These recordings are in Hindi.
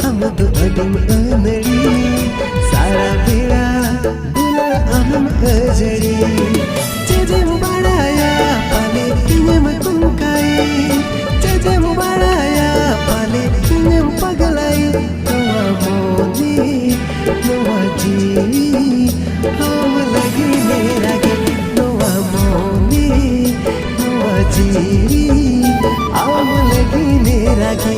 हम तो अडिम अनड़ी सारा बेड़ा बुला अहम अजड़ी चेजे मुबाराया पाले किन्यम कुंकाई चेजे मुबाराया पाले किन्यम पगलाई नवा मोनी नवा जीवी हम लगी मेरा के नवा मोनी नवा जीवी हम लगी मेरा के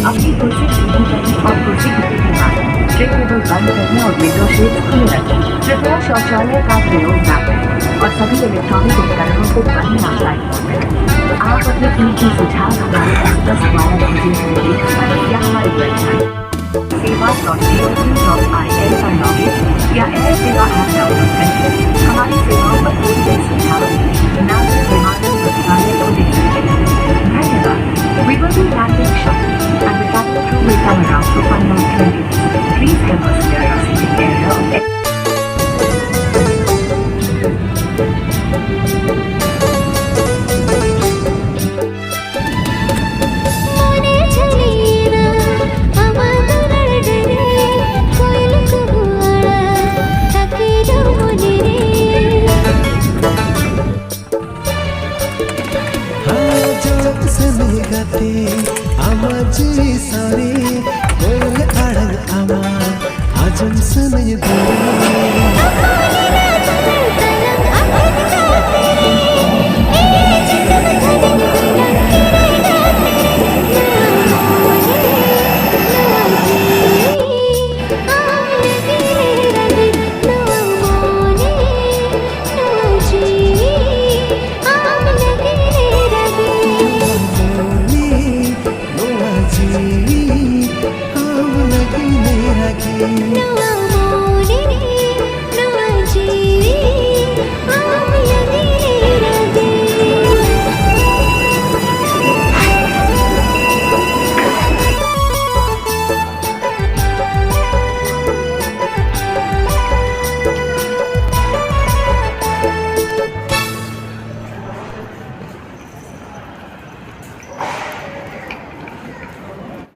अपनी कुर्सी सीधी करें और कुर्सी घुटने के बाद ट्रे टेबल बंद करने और विंडो शेड खुले रखें। कृपया शौचालय का प्रयोग न करें और सभी इलेक्ट्रॉनिक उपकरणों को बंद न लाइट करें। आप अपने कीमती सुझाव हमारे एक्सप्रेस द्वारा भेजे हुए लिंक पर या हमारी वेबसाइट seva.gov.in पर लॉगिन या एयर सेवा ऐप डाउनलोड करें। हमारी सेवाओं पर कोई भी सुझाव नागरिक विमानन मंत्रालय को दे सकते हैं। धन्यवाद। We will be landing shortly and the cabin crew will come around to find out clearance. Please help us clear your seating area. आमाजी सारे कोयल आड़ंग आमा आजम सनय No